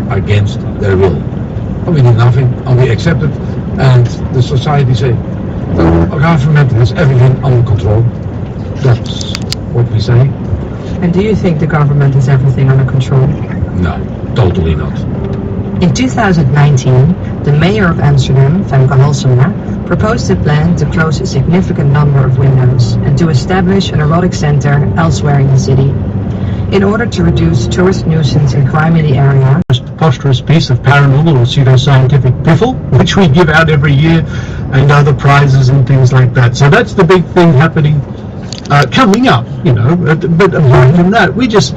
against their will. And we did nothing, and we accepted, and the society say, our government has everything under control. That's what we say. And do you think the government has everything under control? No, totally not. In 2019, the mayor of Amsterdam, Femke Halsema, proposed a plan to close a significant number of windows and to establish an erotic center elsewhere in the city. In order to reduce tourist nuisance and crime in the area, preposterous piece of paranormal or pseudoscientific piffle, which we give out every year, and other prizes and things like that. So that's the big thing happening coming up, you know. But apart from that, we just,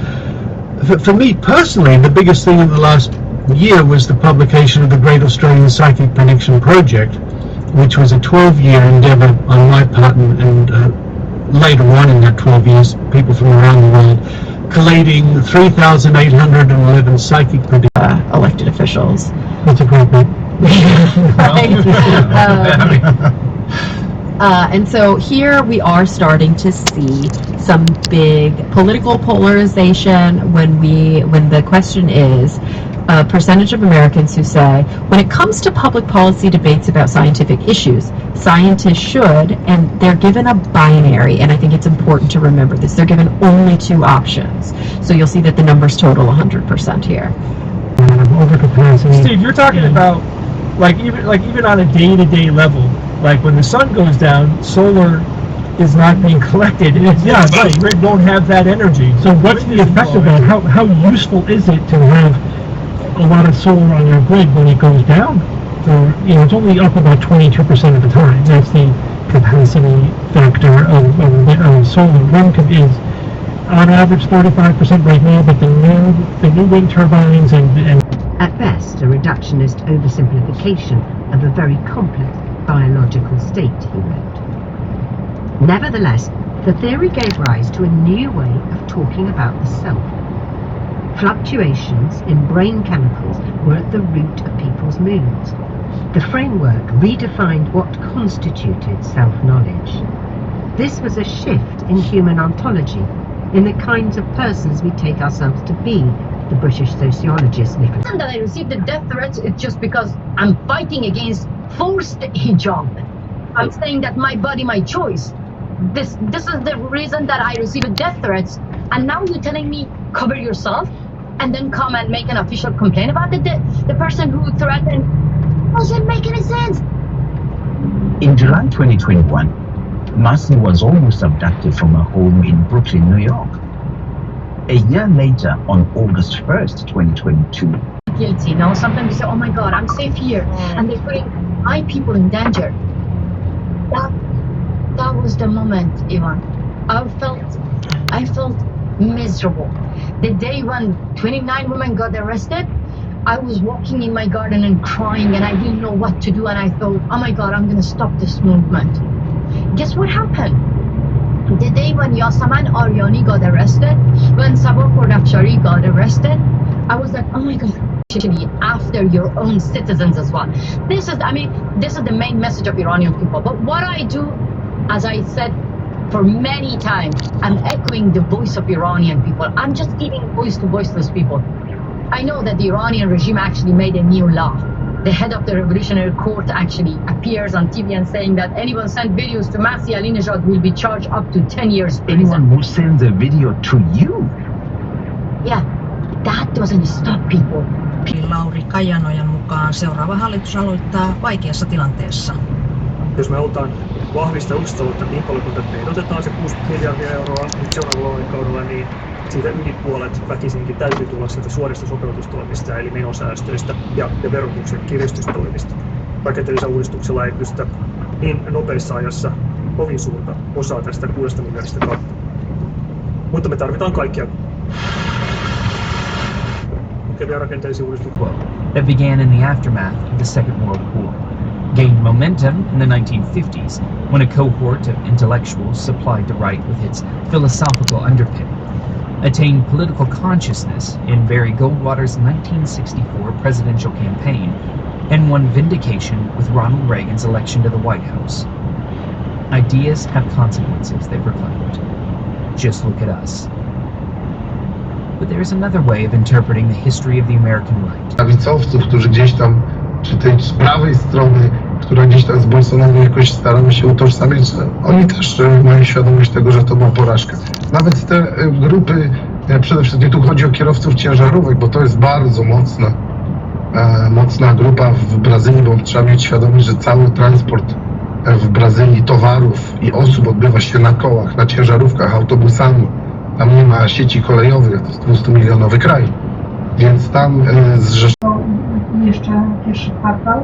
for me personally, the biggest thing in the last year was the publication of the Great Australian Psychic Prediction Project, which was a 12-year endeavour on my part, and later on in that 12 years, people from around the world collating 3,811 psychic predictions. Elected officials. That's appropriate. And so here we are starting to see some big political polarization when the question is a percentage of Americans who say, when it comes to public policy debates about scientific issues, scientists should, and they're given a binary, and I think it's important to remember this, they're given only two options. So you'll see that the numbers total 100% here. Steve, you're talking about even on a day-to-day level, like when the sun goes down, solar is not being collected. Yeah, right. We don't have that energy. So what's the effect of that? How useful is it to have a lot of solar on your grid when it goes down? So, you know, it's only up about 22% of the time. That's the capacity factor of solar. Wind is on average 35% right now, but the new wind turbines and at best a reductionist oversimplification of a very complex biological state, he wrote. Nevertheless, the theory gave rise to a new way of talking about the self. Fluctuations in brain chemicals were at the root of people's moods. The framework redefined what constituted self-knowledge. This was a shift in human ontology, in the kinds of persons we take ourselves to be, the British sociologist Nicholas. And that I received the death threats, it's just because I'm fighting against forced hijab. I'm saying that my body, my choice. This is the reason that I received death threats. And now you're telling me, cover yourself, and then come and make an official complaint about the person who threatened. Doesn't make any sense. In July 2021, Marcy was almost abducted from her home in Brooklyn, New York. A year later, on August 1st, 2022. Guilty. Now sometimes you say, oh my God, I'm safe here. And they're putting my people in danger. That was the moment, Ivan. I felt miserable. The day when 29 women got arrested, I was walking in my garden and crying, and I didn't know what to do, and I thought, oh my God, I'm going to stop this movement. Guess what happened? The day when Yasaman Aryani got arrested, when Sabah Khordafshari got arrested, I was like, oh my God, actually after your own citizens as well. This is the main message of Iranian people. But what I do, as I said for many times, I'm echoing the voice of Iranian people. I'm just giving voice to voiceless people. I know that the Iranian regime actually made a new law. The head of the Revolutionary Court actually appears on TV and saying that anyone sent videos to Masih Alinejad will be charged up to 10 years prison. Anyone who sends a video to you? Yeah, that doesn't stop people. Lauri Kajanojan mukaan seuraava hallitus aloittaa vaikeassa tilanteessa. Jos me halutaan vahvistaa julkista taloutta niin paljon kuin me ehdotetaan se 60 miljardia euroa nyt seuraavalla vaalikaudella, niin siitä yli puolet väkisinkin täytyy tulla sieltä suorista sopeutustoimista, eli menosäästöistä ja verotuksen kiristystoimista. Rakenteellisilla uudistuksilla ei pystytä niin nopeassa ajassa kovin suurta osaa tästä 6 miljardista kautta. Mutta me tarvitaan kaikkia rakenteellisia uudistuksia. That began in the aftermath of the Second World War, gained momentum in the 1950s when a cohort of intellectuals supplied the right with its philosophical underpinning, attained political consciousness in Barry Goldwater's 1964 presidential campaign, and won vindication with Ronald Reagan's election to the White House. Ideas have consequences, they proclaimed. Just look at us. But there is another way of interpreting the history of the American right. Prawicowców, którzy gdzieś tam, czy tej z prawej strony, która gdzieś tam z Bolsonaro jakoś staramy się utożsamiać, że oni też mają świadomość tego, że to była porażka. Nawet te grupy, przede wszystkim tu chodzi o kierowców ciężarówek, bo to jest bardzo mocna grupa w Brazylii, bo trzeba mieć świadomość, że cały transport w Brazylii towarów i osób odbywa się na kołach, na ciężarówkach, autobusami. Tam nie ma sieci kolejowych, to jest 200-milionowy kraj, więc tam jeszcze pierwszy kwartał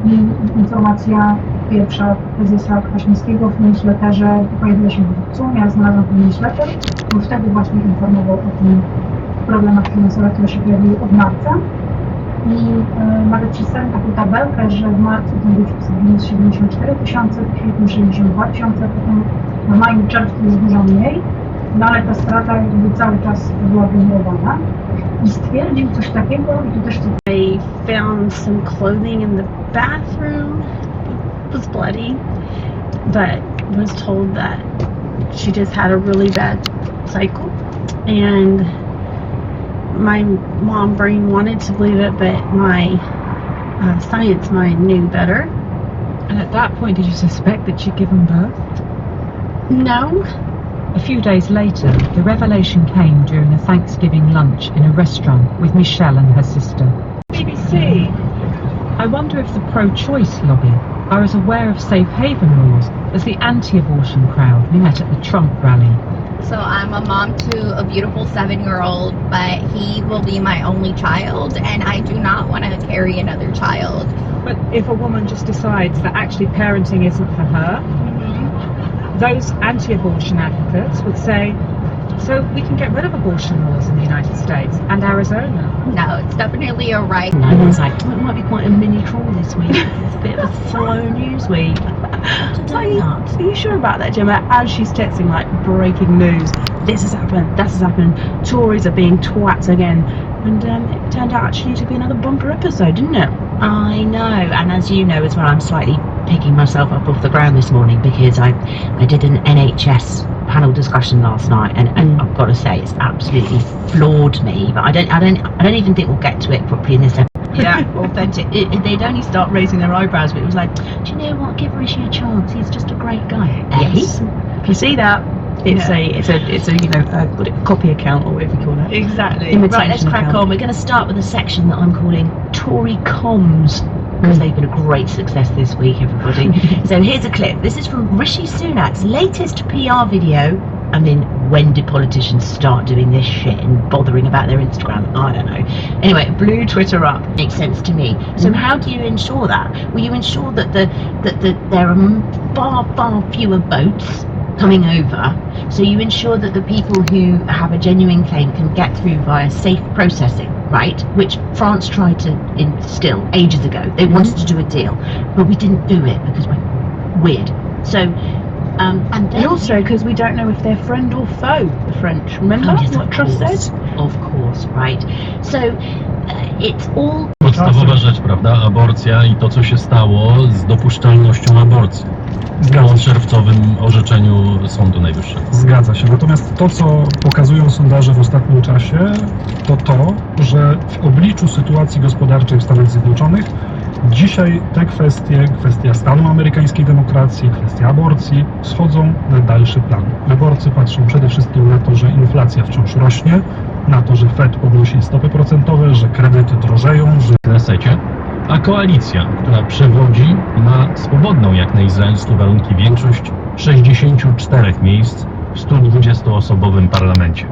i informacja pierwsza prezesa Kwaśniewskiego w newsletterze pojawiła się w lipcu, ja znalazłam ten newsletter, bo wtedy właśnie informował o tym problemach finansowych, które się pojawiły od marca i nawet przedstawiam taką tabelkę, że w marcu ten deficyt wyniósł 74 tysiące, w kwietniu 62 tysiące, potem w maju, czerwcu już dużo mniej, no ale ta strata jakby cały czas była generowana. I stwierdził coś takiego, i tu też I found some clothing in the bathroom. It was bloody, but was told that she just had a really bad cycle. And my mom brain wanted to believe it, but my science mind knew better. And at that point, did you suspect that she'd given birth? No. A few days later, the revelation came during a Thanksgiving lunch in a restaurant with Michelle and her sister. BBC, I wonder if the pro-choice lobby are as aware of safe haven laws as the anti-abortion crowd we met at the Trump rally. So I'm a mom to a beautiful 7-year-old, but he will be my only child, and I do not want to carry another child. But if a woman just decides that actually parenting isn't for her, those anti-abortion advocates would say, so we can get rid of abortion laws in the United States and Arizona. No, it's definitely a right. And everyone's like, oh, it might be quite a mini trawl this week. It's a bit of a slow news week. Are you sure about that, Gemma? As she's texting, like, breaking news, this has happened, that has happened, Tories are being twats again. And it turned out actually to be another bumper episode, didn't it? I know, and as you know as well, I'm slightly picking myself up off the ground this morning because I did an NHS panel discussion last night, and I've got to say it's absolutely floored me. But I don't even think we'll get to it properly in this episode. Yeah, authentic. They'd only start raising their eyebrows, but it was like, do you know what? Give Rishi a chance. He's just a great guy. Yes. If you see that, it's a you know a copy account or whatever you call it. Exactly. Imitation right, let's crack account. on. We're going to start with a section that I'm calling Tory Comms, because they've been a great success this week, everybody. So here's a clip. This is from Rishi Sunak's latest PR video. I mean, when did politicians start doing this shit and bothering about their Instagram? I don't know. Anyway, it blew Twitter up. Makes sense to me. So how do you ensure that? Well, you ensure that there are far fewer boats coming over. So you ensure that the people who have a genuine claim can get through via safe processing, right? Which France tried to instill ages ago. They wanted to do a deal, but we didn't do it because we're weird. So, and also because we don't know if they're friend or foe, the French. Remember what Truss said? Of course, right. So it's all... Podstawowa rzecz, prawda? Aborcja i to, co się stało z dopuszczalnością aborcji. Po czerwcowym orzeczeniu Sądu Najwyższego. Zgadza się. Natomiast to, co pokazują sondaże w ostatnim czasie, to, że w obliczu sytuacji gospodarczej w Stanach Zjednoczonych dzisiaj te kwestia stanu amerykańskiej demokracji, kwestia aborcji schodzą na dalszy plan. Wyborcy patrzą przede wszystkim na to, że inflacja wciąż rośnie, na to, że Fed podnosi stopy procentowe, że kredyty drożeją, że... W Knesecie, a koalicja, która przewodzi, ma swobodną jak na izraelskie warunki większość 64 miejsc w 120-osobowym parlamencie.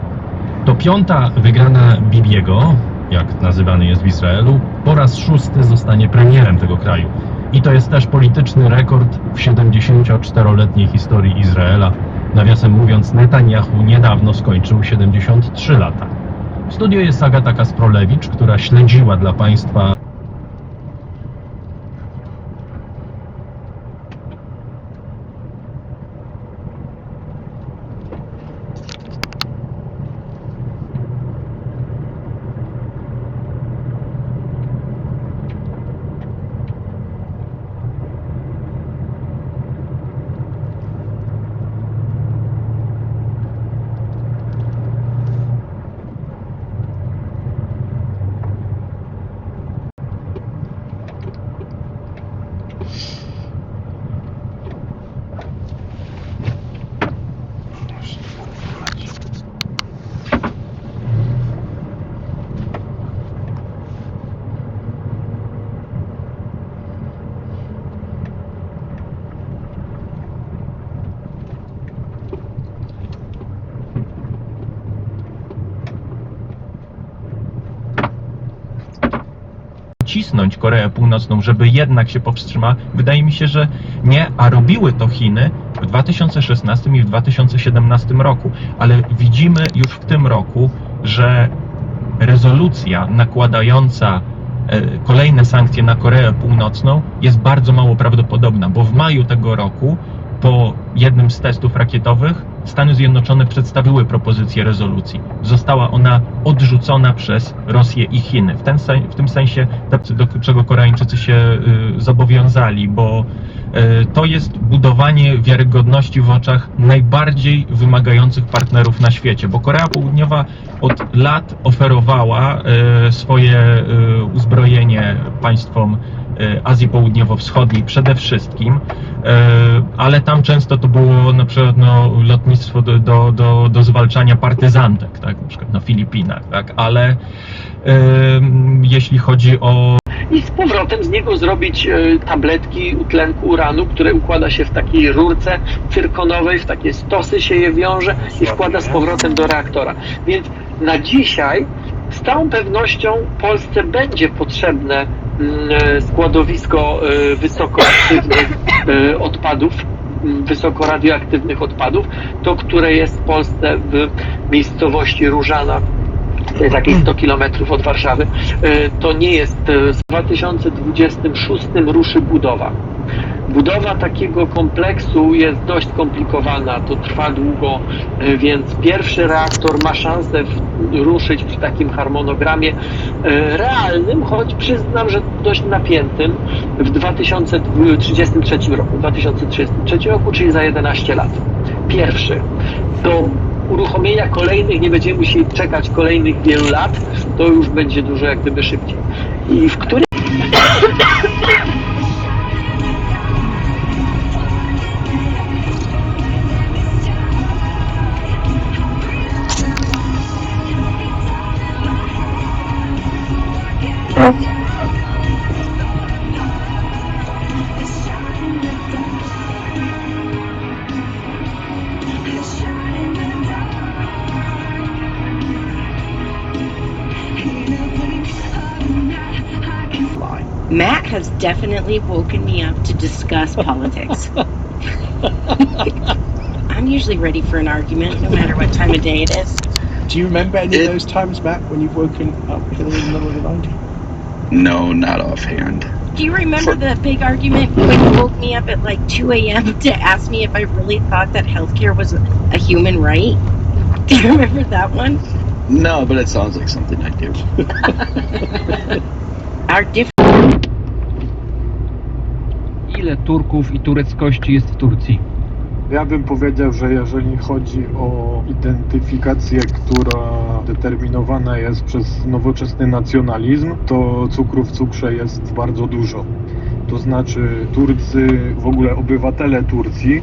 To piąta wygrana Bibiego, jak nazywany jest w Izraelu, po raz 6 zostanie premierem tego kraju. I to jest też polityczny rekord w 74-letniej historii Izraela. Nawiasem mówiąc, Netanyahu niedawno skończył 73 lata. W studiu jest Agata Kasprolewicz, która śledziła dla Państwa nacisnąć Koreę Północną, żeby jednak się powstrzymała? Wydaje mi się, że nie, a robiły to Chiny w 2016 i w 2017 roku, ale widzimy już w tym roku, że rezolucja nakładająca kolejne sankcje na Koreę Północną jest bardzo mało prawdopodobna, bo w maju tego roku po jednym z testów rakietowych Stany Zjednoczone przedstawiły propozycję rezolucji. Została ona odrzucona przez Rosję i Chiny. W tym sensie, do czego Koreańczycy się zobowiązali, bo to jest budowanie wiarygodności w oczach najbardziej wymagających partnerów na świecie, bo Korea Południowa od lat oferowała swoje uzbrojenie państwom Azji Południowo-Wschodniej przede wszystkim, ale tam często to było na przykład lotnictwo do zwalczania partyzantek, tak, na przykład na Filipinach, tak, ale jeśli chodzi o... I z powrotem z niego zrobić tabletki utlenku uranu, które układa się w takiej rurce cyrkonowej, w takie stosy się je wiąże i wkłada z powrotem do reaktora. Więc na dzisiaj z całą pewnością Polsce będzie potrzebne składowisko wysokoaktywnych odpadów, wysokoradioaktywnych odpadów, to które jest w Polsce w miejscowości Różana, to jest jakieś 100 km od Warszawy. To nie jest, w 2026 ruszy budowa. Budowa takiego kompleksu jest dość skomplikowana, to trwa długo, więc pierwszy reaktor ma szansę ruszyć w takim harmonogramie realnym, choć przyznam, że dość napiętym, w 2033 roku, czyli za 11 lat. Pierwszy. Do uruchomienia kolejnych nie będziemy musieli czekać kolejnych wielu lat, to już będzie dużo jak gdyby szybciej. I w którym... Matt has definitely woken me up to discuss politics. I'm usually ready for an argument, no matter what time of day it is. Do you remember any of those times, Matt, when you've woken up in the middle of the night? No, not offhand. Do you remember the big argument when you woke me up at like 2 a.m. to ask me if I really thought that healthcare was a human right? Do you remember that one? No, but it sounds like something I do. Our different... Ile Turków i tureckości jest w Turcji? Ja bym powiedział, że jeżeli chodzi o identyfikację, która determinowana jest przez nowoczesny nacjonalizm, to cukru w cukrze jest bardzo dużo. To znaczy Turcy, w ogóle obywatele Turcji,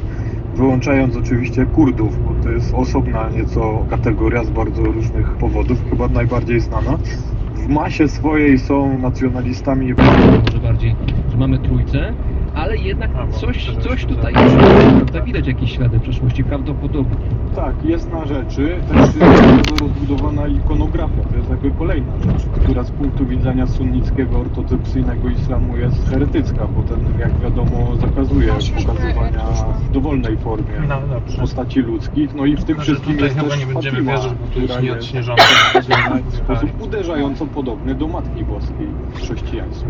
wyłączając oczywiście Kurdów, bo to jest osobna nieco kategoria z bardzo różnych powodów, chyba najbardziej znana, w masie swojej są nacjonalistami. Może bardziej, że mamy trójcę, ale jednak coś tutaj jest, prawda? Widać jakieś ślady przeszłości, prawdopodobnie. Tak, jest na rzeczy. Też jest bardzo rozbudowana ikonografia. To jest jakby kolejna rzecz, która z punktu widzenia sunnickiego, ortodoksyjnego islamu jest heretycka, bo ten, jak wiadomo, zakazuje pokazywania w dowolnej formie postaci ludzkich. No i w tym wszystkim jest też Fatima, która jest w sposób uderzająco podobny do Matki Boskiej w chrześcijaństwie.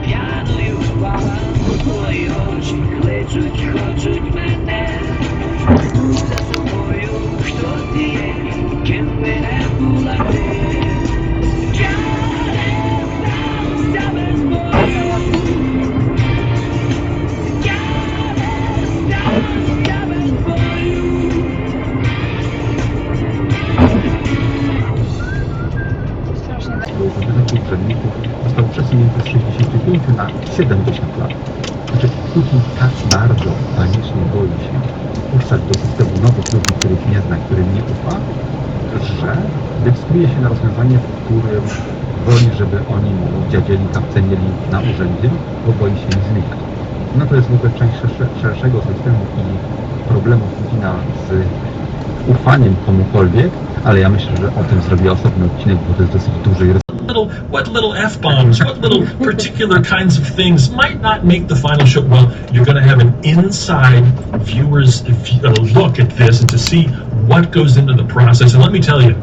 Piano już bałam w twojej oczy, kleczuć мене. За собою, хто ти є, ким би не була ти. Я не стався без бою. Я не стався без бою. Takich przedmiotów został przesunięty z 65 na 70 lat. Znaczy Putin tak bardzo panicznie boi się wpuszczać do systemu nowych ludzi, których nie zna, którym nie ufa, że decyduje się na rozwiązanie, w którym woli, żeby oni mu dziadzieli, kapcenili na urzędzie, bo boi się ich znikać. No to jest w ogóle część szerszego systemu i problemów Putina z ufaniem komukolwiek, ale ja myślę, że o tym zrobię osobny odcinek, bo to jest dosyć duży. What little F-bombs, what little particular kinds of things might not make the final show? Well, you're going to have an inside viewer's look at this and to see what goes into the process. And let me tell you,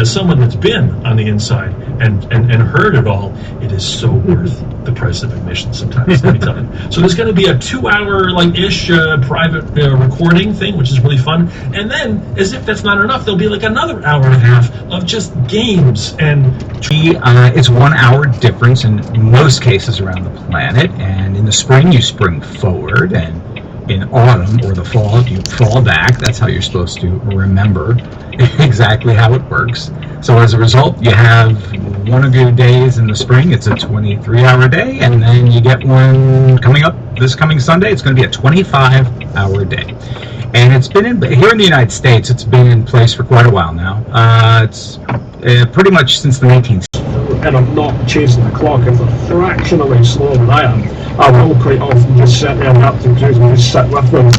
as someone that's been on the inside and heard it all, it is so worth the price of admission sometimes, let me tell you. So there's going to be a 2-hour like-ish private recording thing, which is really fun. And then, as if that's not enough, there'll be like another hour and a half of just games and... It's 1 hour difference in most cases around the planet, and in the spring you spring forward, and in autumn or the fall you fall back. That's how you're supposed to remember exactly how it works. So as a result, you have one of your days in the spring, it's a 23-hour day, and then you get one coming up this coming Sunday, it's going to be a 25-hour day. And it's been here in the United States, it's been in place for quite a while now. It's pretty much since the 1960s. And I'm not chasing the clock. If they're fractionally slower than I am, I will quite often just sit there and Captain Cruise and just sit with them.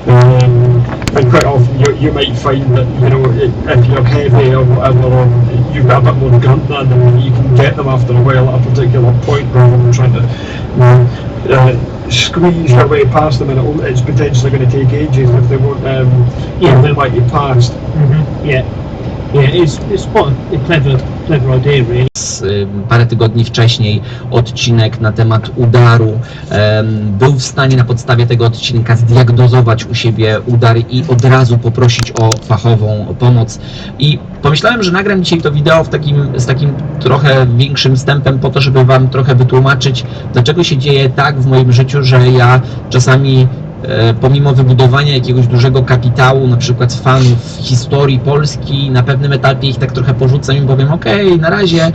And quite often you might find that, you know, if you're heavy or whatever, you've got a bit more grunt than them, and you can get them after a while at a particular point rather than trying to squeeze your way past them, and it's potentially going to take ages if they won't they let you past. It's quite a clever idea, really. Parę tygodni wcześniej odcinek na temat udaru. Był w stanie na podstawie tego odcinka zdiagnozować u siebie udar i od razu poprosić o fachową pomoc. I pomyślałem, że nagram dzisiaj to wideo z takim trochę większym wstępem po to, żeby Wam trochę wytłumaczyć, dlaczego się dzieje tak w moim życiu, że ja czasami pomimo wybudowania jakiegoś dużego kapitału, na przykład fanów historii Polski, na pewnym etapie ich tak trochę porzucam i powiem, okej, na razie